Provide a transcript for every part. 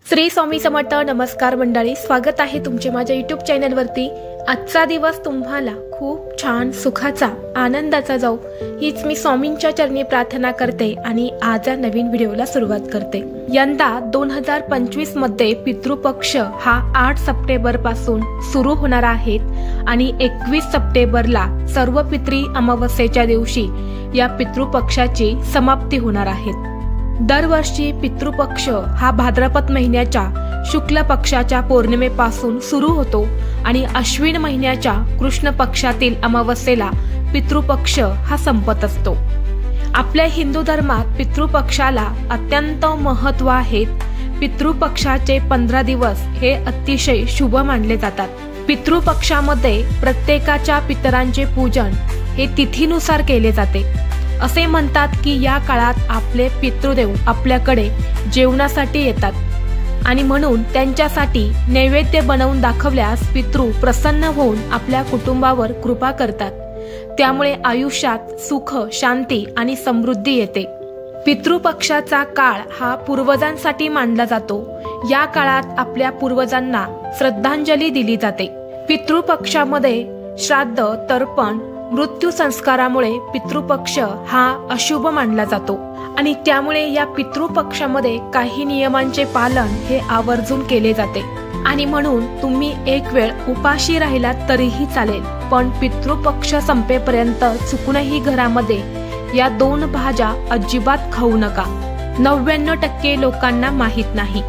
श्री स्वामी समर्थ। नमस्कार मंडळी, स्वागत आहे तुमचे माझ्या YouTube चॅनलवरती। आजचा दिवस तुम्हाला खूप छान सुखाचा आनंदाचा जाऊ हीच मी स्वामींच्या चरणी प्रार्थना करते आणि आज नवीन व्हिडिओला सुरुवात करते। यंदा 2025 मध्ये पितृपक्ष हा 8 सप्टेंबर पासून सुरू होणार आहेत आणि 21 सप्टेंबरला सर्व पितरी अमावस्येच्या दिवशी या पितृपक्षाची समाप्ती होणार आहे। दरवर्षी पितृपक्ष हा भाद्रपद महिन्याच्या शुक्ल पक्षाच्या पौर्णिमेपासून सुरू होतो आणि अश्विन महिन्याच्या कृष्ण पक्षातील अमावस्येला पितृपक्ष हा संपत असतो। आपल्या हिंदू धर्मात पितृपक्षाला अत्यंत महत्त्व आहे। पितृपक्षाचे 15 दिवस हे अतिशय शुभ मानले जातात। पितृपक्षामध्ये प्रत्येकाच्या पितरांचे पूजन हे तिथीनुसार केले जाते। असे म्हणतात की या काळात आपले पितृदेव आपल्याकडे जेवणासाठी येतात आणि म्हणून त्यांच्यासाठी नैवेद्य बनवून दाखवल्यास पितृ प्रसन्न होऊन आपल्या कुटुंबावर कृपा करतात। त्यामुळे आयुष्यात सुख, शांती आणि समृद्धी येते। पितृपक्षाचा काळ हा पूर्वजांसाठी मानला जातो। या काळात आपल्या पूर्वजांना श्रद्धांजली दिली जाते। पितृपक्षामध्ये श्राद्ध, तर्पण, मृत्यू संस्कारामुळे पितृपक्ष हा अशुभ मानला जातो आणि त्यामुळे या पितृपक्षामध्ये काही नियमांचे पालन हे आवर्जून केले जाते आणि म्हणून तुम्ही एक वेळ उपाशी राहिलात तरीही चालेल, पण पितृपक्ष संपेपर्यंत चुकूनही घरामध्ये या 2 भाज्या अजिबात खाऊ नका। 99% लोकांना माहित नाही।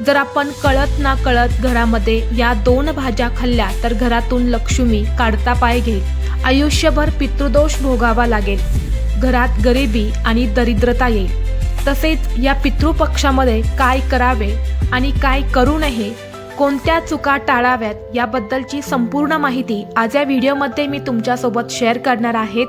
जर आपण कळत ना कळत घरामध्ये या 2 भाज्या खाल्ल्या तर घरातून लक्ष्मी काढता पाय घेईल, आयुष्यभर पितृदोष भोगावा लागेल, घरात गरिबी आणि दरिद्रता येईल। तसेच या पितृपक्षामध्ये काय करावे आणि काय करू नये, कोणत्या चुका टाळाव्यात याबद्दलची संपूर्ण माहिती आज या व्हिडिओमध्ये मी तुमच्यासोबत शेअर करणार आहे।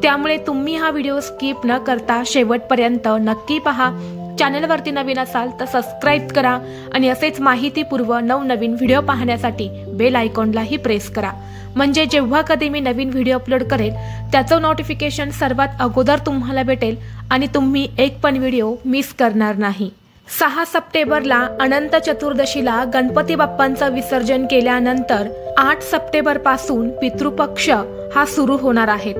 त्यामुळे तुम्ही हा व्हिडिओ स्किप न करता शेवटपर्यंत नक्की पहा। चॅनलवरती नवीन असाल तर सबस्क्राइब करा आणि असेच माहितीपूर्व नवनवीन व्हिडिओ पाहण्यासाठी बेल आयकॉनलाही प्रेस करा, म्हणजे जेव्हा कधी मी नवीन व्हिडिओ अपलोड करेल त्याचं नोटिफिकेशन सर्वात अगोदर तुम्हाला भेटेल आणि तुम्ही एक पण व्हिडिओ मिस करणार नाही। 6 सप्टेंबरला अनंत चतुर्दशीला गणपती बाप्पांचं विसर्जन केल्यानंतर 8 सप्टेंबर पासून पितृपक्ष हा सुरू होणार आहे।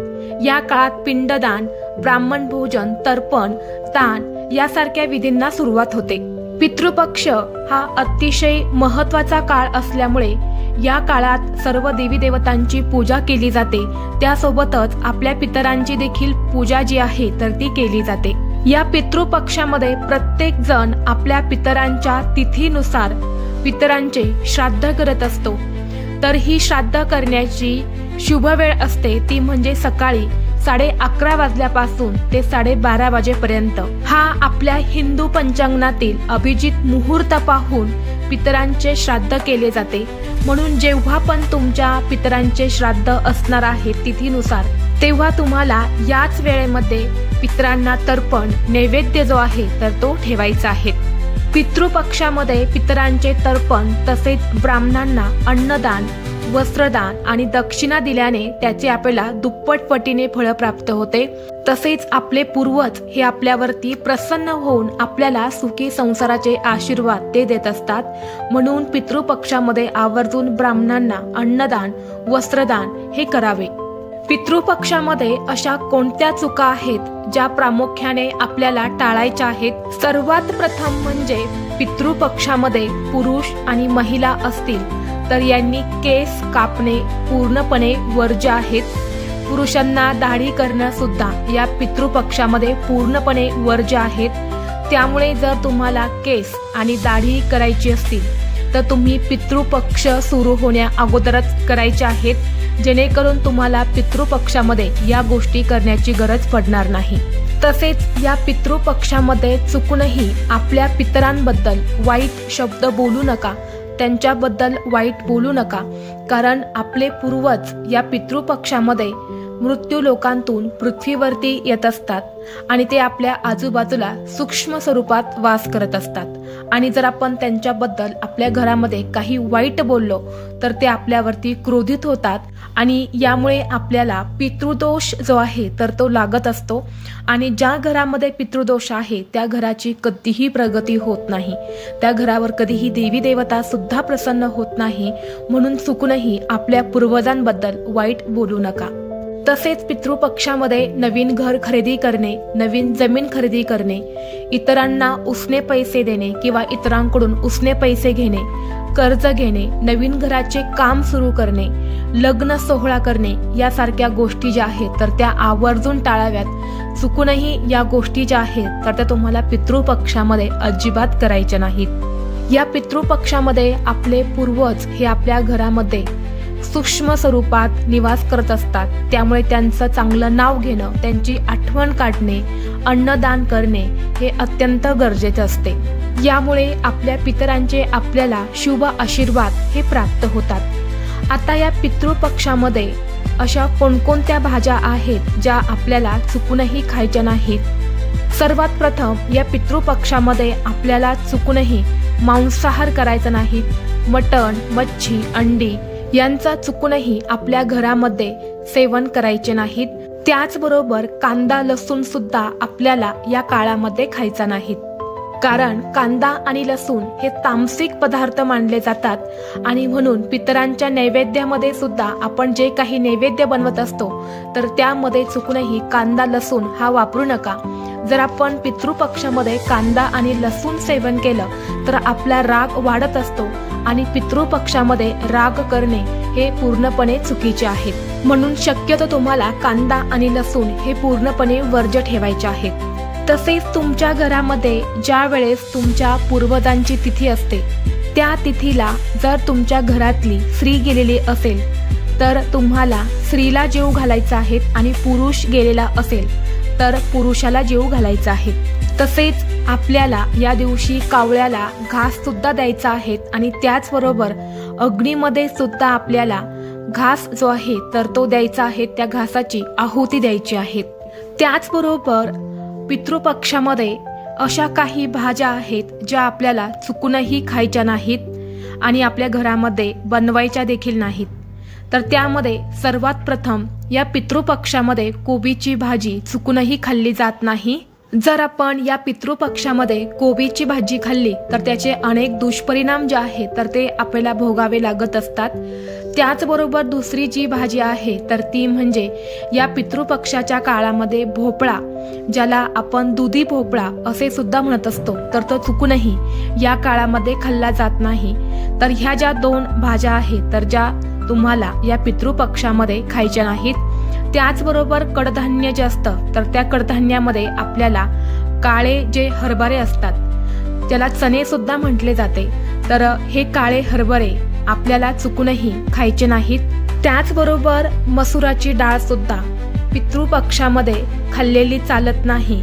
या काळात पिंडदान, ब्राह्मण भोजन, तर्पण, दान यासारख्या विधींना सुरुवात होते। पितृपक्ष हा अतिशय महत्त्वाचा काळ असल्यामुळे या काळात सर्व देवी देवतांची पूजा केली जाते। त्यासोबतच आपल्या पितरांची देखील पूजा जी आहे तर ती केली जाते। या पितृपक्षामध्ये प्रत्येक जण आपल्या पितरांच्या तिथीनुसार पितरांचे श्राद्ध करत असतो। तर ही श्राद्ध करण्याची शुभ वेळ असते ती म्हणजे सकाळी 11:30 वाजल्यापासून ते 12:30 वाजेपर्यंत। हा आपल्या हिंदू पंचांगातील अभिजित मुहूर्त पाहून पितरांचे श्राद्ध केले जाते। म्हणून जेव्हा पण तुमच्या पितरांचे श्राद्ध असणार आहे तिथीनुसार तेव्हा तुम्हाला याच वेळेमध्ये पितरांना तर्पण नैवेद्य जो आहे तर तो ठेवायचा आहे। पितृपक्षामध्ये पितरांचे तर्पण तसेच ब्राह्मणांना अन्नदान, वस्त्रदान आणि दक्षिणा दिल्याने त्याचे आपल्याला दुप्पट पटीने फळ प्राप्त होते। तसेच आपले पूर्वज हे आपल्यावरती प्रसन्न होऊन आपल्याला सुखी संसाराचे आशीर्वाद ते देत असतात। म्हणून पितृपक्षामध्ये आवर्जून ब्राह्मणांना अन्नदान, वस्त्रदान हे करावे। पितृपक्षामध्ये अशा कोणत्या चुका आहेत ज्या प्रामुख्याने आपल्याला टाळायच्या आहेत? सर्वात प्रथम म्हणजे पितृपक्षामध्ये पुरुष आणि महिला असतील तर यांनी केस कापणे पूर्णपणे वर्ज्य आहेत। पुरुषांना दाढी करणं सुद्धा या पितृपक्षामध्ये पूर्णपणे वर्ज्य आहेत। त्यामुळे जर तुम्हाला केस आणि दाढी करायची असतील तर तुम्ही पितृपक्ष सुरू होण्या अगोदरच करायचे आहेत, जेणेकरून तुम्हाला पितृपक्षामध्ये या गोष्टी करण्याची गरज पडणार नाही। तसेच या पितृपक्षामध्ये चुकूनही आपल्या पितरांबद्दल वाईट शब्द बोलू नका, त्यांच्याबद्दल वाईट बोलू नका, कारण आपले पूर्वज या पितृपक्षामध्ये मृत्यू लोकांतून पृथ्वीवरती येत असतात आणि ते आपल्या आजूबाजूला सूक्ष्म स्वरूपात वास करत असतात। आणि जर आपण त्यांच्याबद्दल आपल्या घरामध्ये काही वाईट बोललो तर ते आपल्यावरती क्रोधित होतात आणि यामुळे आपल्याला पितृदोष जो आहे तर तो लागत असतो। आणि ज्या घरामध्ये पितृदोष आहे त्या घराची कधीही प्रगती होत नाही, त्या घरावर कधीही देवी देवता सुद्धा प्रसन्न होत नाही। म्हणून चुकूनही आपल्या पूर्वजांबद्दल वाईट बोलू नका। तसेच पितृपक्षामध्ये नवीन घर खरेदी करणे, नवीन जमीन खरेदी करणे, इतरांना उसने पैसे देणे किंवा इतरांकडून उसने पैसे घेणे, कर्ज घेणे, नवीन घराचे काम सुरू करणे, लग्न सोहळा करणे यासारख्या गोष्टी ज्या आहेत तर त्या आवर्जून टाळाव्यात। चुकूनही या गोष्टी ज्या आहेत तर त्या तुम्हाला पितृपक्षामध्ये अजिबात करायच्या नाहीत। या पितृपक्षामध्ये आपले पूर्वज हे आपल्या घरामध्ये सूक्ष्म स्वरूपात निवास करत असतात, त्यामुळे त्यांचं चांगलं नाव घेणं, त्यांची आठवण काढणे, अन्नदान करणे हे अत्यंत गरजेचे असते। यामुळे आपल्या पितरांचे आपल्याला शुभ आशीर्वाद हे प्राप्त होतात। आता या पितृपक्षामध्ये अशा कोणकोणत्या भाज्या आहेत ज्या आपल्याला चुकूनही खायच्या नाहीत। सर्वात प्रथम या पितृपक्षामध्ये आपल्याला चुकूनही मांसाहार करायचा नाही। मटण, मच्छी, अंडी यांचा चुकूनही आपल्या घरामध्ये सेवन करायचे नाहीत। त्याचबरोबर कांदा, लसूण सुद्धा आपल्याला या काळामध्ये खायचा नाहीत, कारण कांदा आणि लसूण हे तामसिक पदार्थ मानले जातात। आणि म्हणून पितरांच्या नैवेद्यामध्ये सुद्धा आपण जे काही नैवेद्य बनवत असतो तर त्यामध्ये चुकूनही कांदा, लसूण हा वापरू नका। जर आपण पितृपक्षामध्ये कांदा आणि लसूण सेवन केलं तर आपला राग वाढत असतो आणि पितृपक्षामध्ये राग करणे हे पूर्णपणे चुकीचे आहेत। म्हणून शक्यतो तुम्हाला कांदा आणि लसूण हे पूर्णपणे वर्ज्य ठेवायचे आहेत। तसेच तुमच्या घरामध्ये ज्या वेळेस तुमच्या पूर्वजांची तिथी असते त्या तिथीला जर तुमच्या घरातली स्त्री गेलेली असेल तर तुम्हाला स्त्रीला जेवू घालायचा आहे आणि पुरुष गेलेला असेल तर पुरुषाला जेवू घालायचा आहे। तसेच आपल्याला या दिवशी कावळ्याला घास सुद्धा द्यायचा आहे आणि त्याचबरोबर अग्नीमध्ये सुद्धा आपल्याला घास जो आहे तर तो द्यायचा आहे, त्या घासाची आहुती द्यायची आहे। त्याचबरोबर पितृपक्षामध्ये अशा काही भाज्या आहेत ज्या आपल्याला चुकूनही खायच्या नाहीत आणि आपल्या घरामध्ये बनवायच्या देखील नाहीत। तर त्यामध्ये सर्वात प्रथम या पितृपक्षामध्ये कोबीची भाजी चुकूनही खाल्ली जात नाही। जर आपण या पितृपक्षामध्ये कोबीची भाजी खाल्ली तर त्याचे अनेक दुष्परिणाम जे आहेत तर ते आपल्याला भोगावे लागत असतात। त्याचबरोबर दुसरी जी भाजी आहे तर ती म्हणजे या पितृपक्षाच्या काळामध्ये भोपळा, ज्याला आपण दुधी भोपळा असे सुद्धा म्हणत असतो, तर तो चुकूनही या काळामध्ये खाल्ला जात नाही। तर ह्या ज्या दोन भाज्या आहेत तर ज्या तुम्हाला या पितृपक्षामध्ये खायच्या नाहीत। त्याचबरोबर कडधान्य जे असतं तर त्या कडधान्यामध्ये आपल्याला काळे जे हरभरे असतात त्याला चणे सुद्धा म्हटले जाते, तर हे काळे हरभरे आपल्याला चुकूनही खायचे नाहीत। त्याचबरोबर मसुराची डाळ सुद्धा पितृपक्षामध्ये खाल्लेली चालत नाही।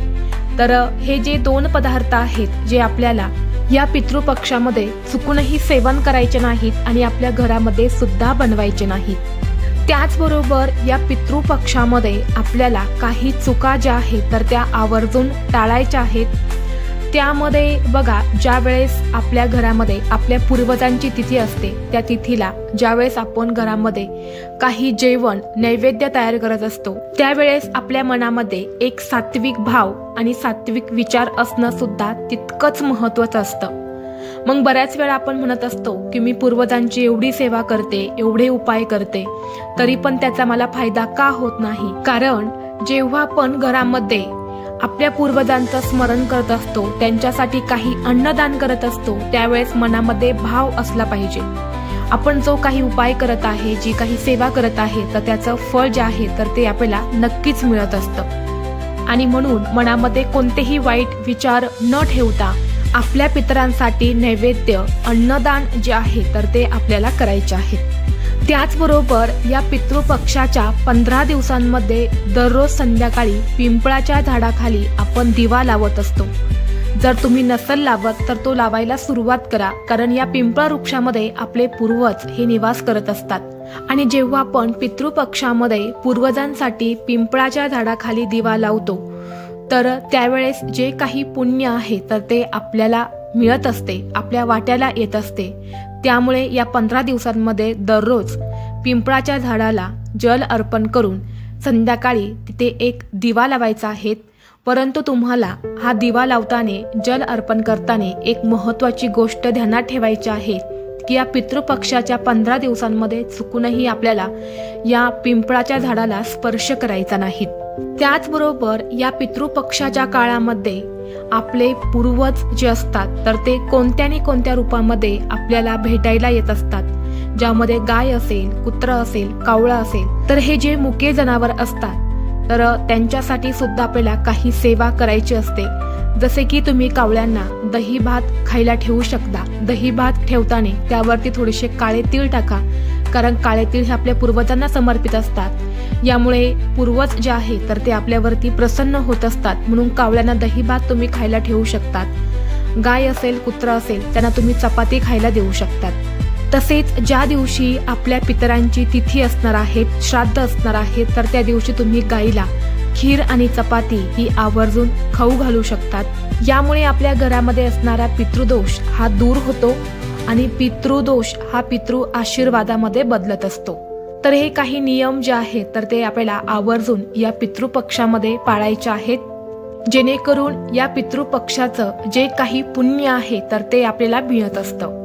तर हे जे दोन पदार्थ आहेत जे आपल्याला या पितृपक्षामध्ये चुकूनही सेवन करायचे नाहीत आणि आपल्या घरामध्ये सुद्धा बनवायचे नाहीत। त्याचबरोबर या पितृपक्षामध्ये आपल्याला काही चुका ज्या आहेत तर त्या आवर्जून टाळायच्या आहेत। त्यामध्ये बघा, ज्या वेळेस आपल्या घरामध्ये आपल्या पूर्वजांची तिथी असते त्या तिथीला ज्यावेळेस आपण घरामध्ये काही जेवण नैवेद्य तयार करत असतो त्यावेळेस आपल्या मनामध्ये एक सात्विक भाव आणि सात्विक विचार असणं सुद्धा तितकंच महत्त्वाचं असतं। मग बऱ्याच वेळा आपण म्हणत असतो की मी पूर्वजांची एवढी सेवा करते, एवढे उपाय करते, तरी पण त्याचा मला फायदा का होत नाही? कारण जेव्हा आपण घरामध्ये आपल्या पूर्वजांचं स्मरण करत असतो, त्यांच्यासाठी काही अन्नदान करत असतो, त्यावेळेस मनामध्ये भाव असला पाहिजे। आपण जो काही उपाय करत आहे, जी काही सेवा करत आहे, तर त्याचं फळ जे आहे तर ते आपल्याला नक्कीच मिळत असतं। आणि म्हणून मनामध्ये कोणतेही वाईट विचार न ठेवता आपल्या पितरांसाठी नैवेद्य अन्नदान जे आहे तर ते आपल्याला करायचे आहे। त्याचबरोबर या पितृपक्षाच्या 15 दिवसांमध्ये दररोज संध्याकाळी पिंपळाच्या झाडाखाली आपण दिवा लावत असतो। जर तुम्ही नसल लावत तर तो लावायला सुरुवात करा, कारण या पिंपळ वृक्षामध्ये आपले पूर्वज हे निवास करत असतात। आणि जेव्हा आपण पितृपक्षामध्ये पूर्वजांसाठी पिंपळाच्या झाडाखाली दिवा लावतो तर त्यावेळेस जे काही पुण्य आहे तर ते आपल्याला मिळत असते, आपल्या वाट्याला येत असते। त्यामुळे या 15 दिवसांमध्ये दररोज पिंपळाच्या झाडाला जल अर्पण करून संध्याकाळी तिथे एक दिवा लावायचा आहे। परंतु तुम्हाला हा दिवा लावताना जल अर्पण करताना एक महत्त्वाची गोष्ट ध्यानात ठेवायची आहे की या पितृपक्षाच्या 15 दिवसांमध्ये चुकूनही आपल्याला या पिंपळाच्या झाडाला स्पर्श करायचा नाही। त्याचबरोबर या पितृपक्षाच्या काळामध्ये आपले पूर्वज जे असतात तर ते कोणत्या न कोणत्या रूपामध्ये आपल्याला भेटायला येत असतात, ज्यामध्ये गाय असेल, कुत्रा असेल, कावळा असेल। तर हे जे मुके जनावर असतात तर त्यांच्यासाठी सुद्धा आपल्याला काही सेवा करायची असते। जसे की तुम्ही कावळ्यांना दही भात खायला ठेवू शकता। दही भात ठेवताना त्यावरती थोडेसे काळे तीळ टाका, कारण काळे तीळ हे आपल्या पूर्वजांना समर्पित असतात। यामुळे पूर्वज जे आहे तर ते आपल्यावरती प्रसन्न होत असतात, म्हणून कावळ्यांना दही भात तुम्ही खायला ठेवू शकतात। गाय असेल, कुत्रा असेल त्यांना तुम्ही चपाती खायला देऊ शकतात। तसेच ज्या दिवशी आपल्या पितरांची तिथी असणार आहे, श्राद्ध असणार आहे, तर त्या दिवशी तुम्ही गाईला खीर आणि चपाती ही आवर्जून खाऊ घालू शकतात। यामुळे आपल्या घरामध्ये असणारा पितृदोष हा दूर होतो आणि पितृदोष हा पितृ आशीर्वादामध्ये बदलत असतो। तर हे काही नियम जे आहेत तर ते आपल्याला आवर्जून या पितृपक्षामध्ये पाळायचे आहेत, जेणेकरून या पितृपक्षाचं जे काही पुण्य आहे तर ते आपल्याला मिळत असतं।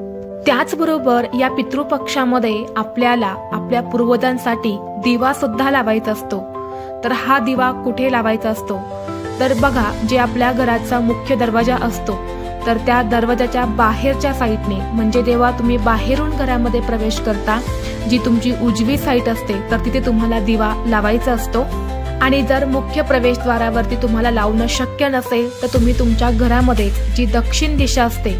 त्याचबरोबर या पितृपक्षामध्ये आपल्याला आपल्या पूर्वजांसाठी दिवा सुद्धा लावायचा असतो। तर हा दिवा कुठे लावायचा असतो तर बघा, जे आपल्या घराचा मुख्य दरवाजा असतो तर त्या दरवाजाच्या बाहेरच्या साईडने, म्हणजे जेव्हा तुम्ही बाहेरून घरामध्ये प्रवेश करता, जी तुमची उजवी साईड असते तर तिथे तुम्हाला दिवा लावायचा असतो। आणि जर मुख्य प्रवेशद्वारावरती तुम्हाला लावणं शक्य नसेल तर तुम्ही तुमच्या घरामध्ये जी दक्षिण दिशा असते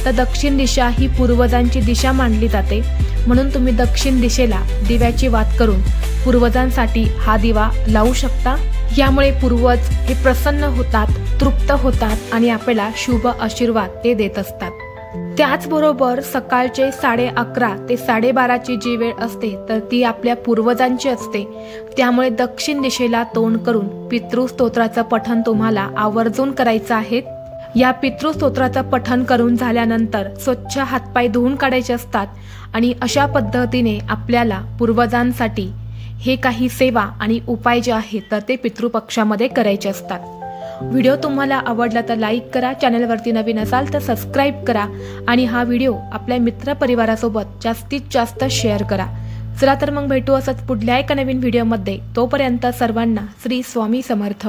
तर दक्षिण दिशा ही पूर्वजांची दिशा मानली जाते, म्हणून तुम्ही दक्षिण दिशेला दिव्याची वात करून पूर्वजांसाठी हा दिवा लावू शकता। यामुळे पूर्वज हे प्रसन्न होतात, तृप्त होतात आणि आपल्याला शुभ आशीर्वाद ते देत असतात। त्याचबरोबर सकाळचे 11:30 ते 12:30ची जी वेळ असते तर ती आपल्या पूर्वजांची असते। त्यामुळे दक्षिण दिशेला तोंड करून पितृस्तोत्राचं पठण तुम्हाला आवर्जून करायचं आहे। या पितृस्तोत्राचं पठण करून झाल्यानंतर स्वच्छ हातपाय धुवून काढायचे असतात आणि अशा पद्धतीने आपल्याला पूर्वजांसाठी हे काही सेवा आणि उपाय जे आहेत तर ते पितृपक्षामध्ये करायचे असतात। व्हिडिओ तुम्हाला आवडला तर लाईक करा, चॅनलवरती नवीन असाल तर सबस्क्राईब करा आणि हा व्हिडिओ आपल्या मित्रपरिवारासोबत जास्तीत जास्त शेअर करा। चला तर मग भेटू असंच पुढल्या एका नवीन व्हिडिओमध्ये। तोपर्यंत सर्वांना श्री स्वामी समर्थ।